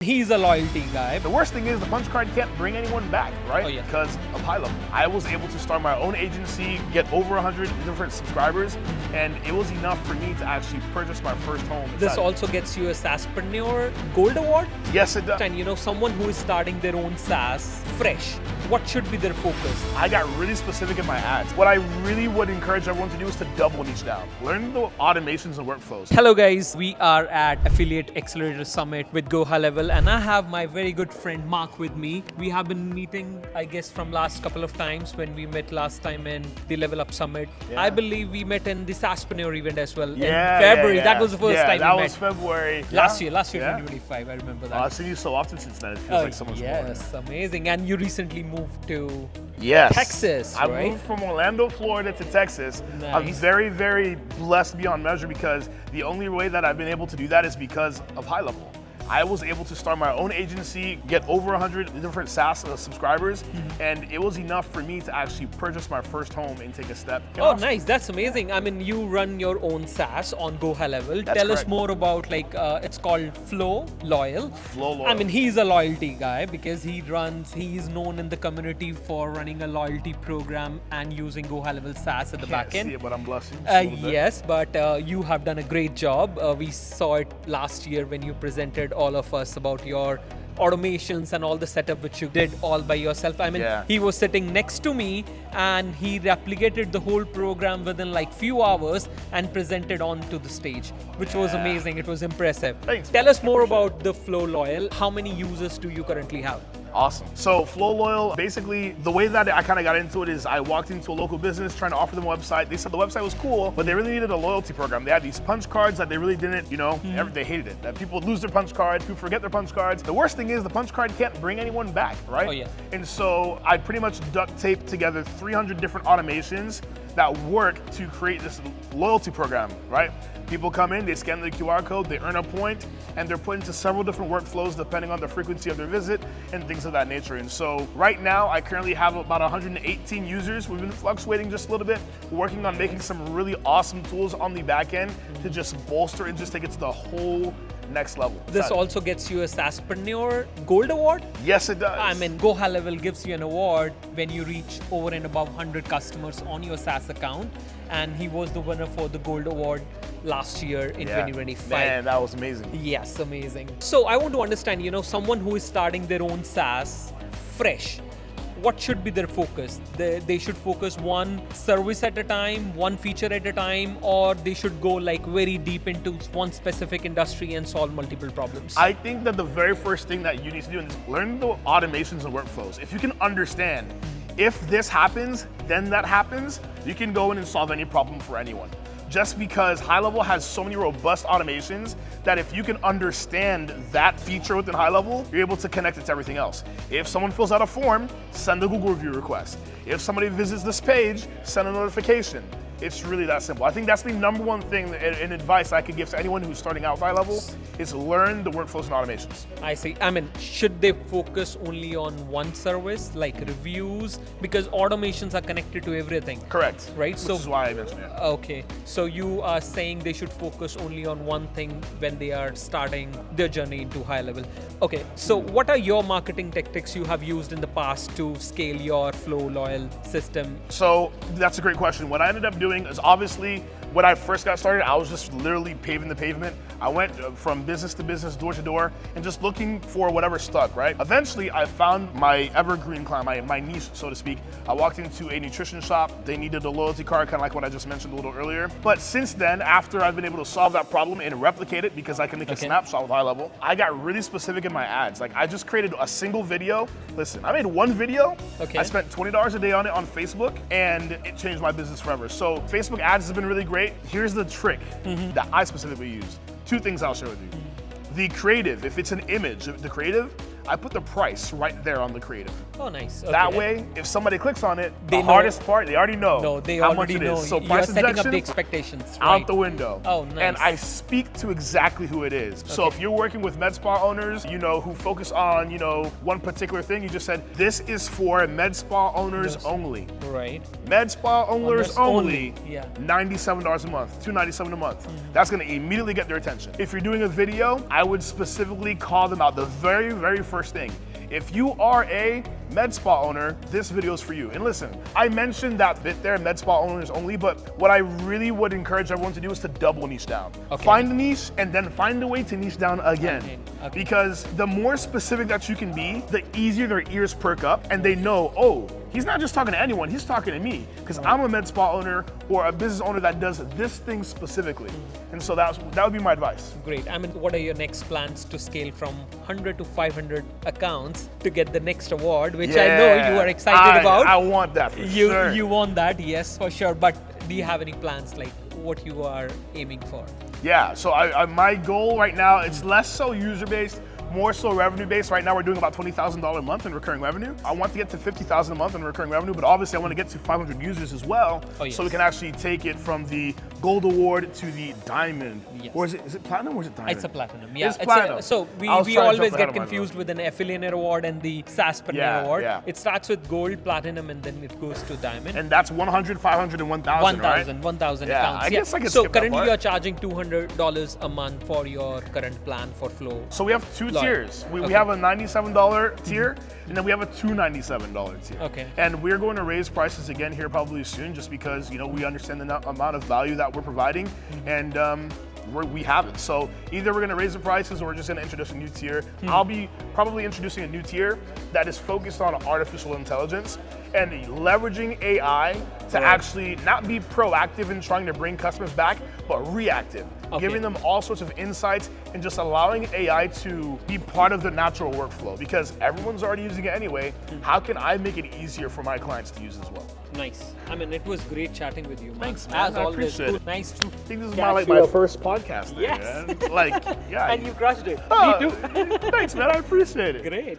He's a loyalty guy. The worst thing is the punch card can't bring anyone back, right? Oh, yeah. Because of HighLevel. I was able to start my own agency, get over 100 different subscribers, and it was enough for me to actually purchase my first home. This also gets you a SaaSpreneur Gold Award. Yes, it does. And someone who is starting their own SaaS fresh, what should be their focus? I got really specific in my ads. What I really would encourage everyone to do is to double niche down. Learn the automations and workflows. Hello guys, we are at Affiliate Accelerator Summit with GoHighLevel, and I have my very good friend Marc with me. We have been meeting, I guess, from last couple of times when we met last time in the Level Up Summit. Yeah. I believe we met in the SaaSpreneur event as well in Yeah, February. yeah. That was the first time we met. that was February. Last year, Yeah. 2025, I remember that. I've seen you so often since then. It feels like so much more. Yes, amazing. And you recently moved to Yes. Texas, I right? moved from Orlando, Florida to Texas. I'm Nice. very, very blessed beyond measure because the only way that I've been able to do that is because of HighLevel. I was able to start my own agency, get over 100 different SaaS subscribers, and it was enough for me to actually purchase my first home and take a step. Oh, nice. That's amazing. I mean, you run your own SaaS on GoHighLevel. That's Tell us correct. more about, it's called Flow Loyal. Flow Loyal. I mean, he's a loyalty guy because he is known in the community for running a loyalty program and using GoHighLevel SaaS at the back Can't end. see it, but I'm blushing. just a little bit. Yes, but you have done a great job. We saw it last year when you presented all of us about your automations and all the setup which you did all by yourself. I mean, Yeah. he was sitting next to me and he replicated the whole program within like few hours and presented onto the stage, which was Yeah. amazing. It was impressive. Thanks. Tell us more about the Flow Loyal. How many users do you currently have? Awesome. So Flow Loyal, basically the way that I kind of got into it is I walked into a local business trying to offer them a website. They said the website was cool, but they really needed a loyalty program. They had these punch cards that they really didn't, they hated it. That people would lose their punch card, people forget their punch cards. The worst thing is the punch card can't bring anyone back, right? Oh, yeah. And so I pretty much duct taped together 300 different automations that work to create this loyalty program, right? People come in, they scan the QR code, they earn a point, and they're put into several different workflows depending on the frequency of their visit and things of that nature. And so right now, I currently have about 118 users. We've been fluctuating just a little bit, working on making some really awesome tools on the back end to just bolster and just take it to the whole next level. This also gets you a SaaSpreneur Gold Award. Yes, it does. I mean, GoHighLevel gives you an award when you reach over and above 100 customers on your SaaS account, and he was the winner for the Gold Award last year in 2025. Man, that was amazing. Yes, amazing. So I want to understand, someone who is starting their own SaaS fresh, what should be their focus? They should focus one service at a time, one feature at a time, or they should go like very deep into one specific industry and solve multiple problems? I think that the very first thing that you need to do is learn the automations and workflows. If you can understand, if this happens, then that happens, you can go in and solve any problem for anyone. Just because HighLevel has so many robust automations that if you can understand that feature within HighLevel, you're able to connect it to everything else. If someone fills out a form, send a Google review request. If somebody visits this page, send a notification. It's really that simple. I think that's the number one thing and advice I could give to anyone who's starting out with HighLevel is learn the workflows and automations. I see. I mean, should they focus only on one service, like reviews? Because automations are connected to everything. Correct. Right? Which is why I mentioned it. Okay. So you are saying they should focus only on one thing when they are starting their journey into HighLevel. Okay. So what are your marketing tactics you have used in the past to scale your Flow Loyal system? So that's a great question. What I ended up doing is obviously when I first got started, I was just literally paving the pavement. I went from business to business, door to door, and just looking for whatever stuck, right? Eventually, I found my evergreen client, my niche, so to speak. I walked into a nutrition shop. They needed a loyalty card, kind of like what I just mentioned a little earlier. But since then, after I've been able to solve that problem and replicate it because I can make a snapshot with HighLevel, I got really specific in my ads. Like I just created a single video. Listen, I made one video. Okay. I spent $20 a day on it on Facebook, and it changed my business forever. So Facebook ads has been really great. Here's the trick that I specifically use. Two things I'll share with you. The creative, if it's an image, the creative, I put the price right there on the creative. Oh, nice. Okay. That way, if somebody clicks on it, They the know- hardest part, they already know No, they how already much it know. is. So You're price setting up injection, the expectations. out Right. the window. Oh, nice. And I speak to exactly who it is. So if you're working with med spa owners, who focus on, one particular thing, you just said, this is for med spa owners only. Right. Med spa owners only, Yeah. $97 a month, $297 a month. That's gonna immediately get their attention. If you're doing a video, I would specifically call them out. The very, very first thing. If you are a med spa owner, this video is for you. And listen, I mentioned that bit there, med spa owners only, but what I really would encourage everyone to do is to double niche down. Okay. Find a niche and then find a way to niche down again. Okay. Because the more specific that you can be, the easier their ears perk up and they know, oh, he's not just talking to anyone, he's talking to me. Because I'm a med spa owner or a business owner that does this thing specifically. And so that would be my advice. Great. I mean, what are your next plans to scale from 100 to 500 accounts to get the next award, which I know you are excited about? I want that for sure. You want that, yes, for sure. But do you have any plans, like what you are aiming for? Yeah, so my goal right now, it's less so user-based, more so revenue-based. Right now we're doing about $20,000 a month in recurring revenue. I want to get to $50,000 a month in recurring revenue, but obviously I want to get to 500 users as well, so we can actually take it from the gold award to the diamond. Yes. Or is it platinum or is it diamond? It's a platinum, yeah. It's platinum. So we I was trying to always jump ahead get of my confused notes. with an affiliate award and the SaaSpreneur award. Yeah. It starts with gold, platinum, and then it goes to diamond. And that's 100, 500, and 1,000, right? 1,000 Yeah, accounts. I guess I can So skip that currently part. you are charging $200 a month for your current plan for Flow. So we have two Lord. tiers. We Okay. have a $97 tier, and then we have a $297 tier. Okay. And we're going to raise prices again here probably soon, just because we understand the amount of value that we're providing, and we have it. So either we're going to raise the prices or we're just going to introduce a new tier. I'll be probably introducing a new tier that is focused on artificial intelligence and leveraging AI to actually not be proactive in trying to bring customers back, but reactive. Okay. Giving them all sorts of insights and just allowing AI to be part of the natural workflow, because everyone's already using it anyway. How can I make it easier for my clients to use as well? Nice. I mean, it was great chatting with you, Marc. Thanks, man. As I always, appreciate it. nice to I think this is catch my you up. first podcast. Yes. Man. Yeah. And you crushed it. Oh, Me too. Thanks, man. I appreciate it. Great.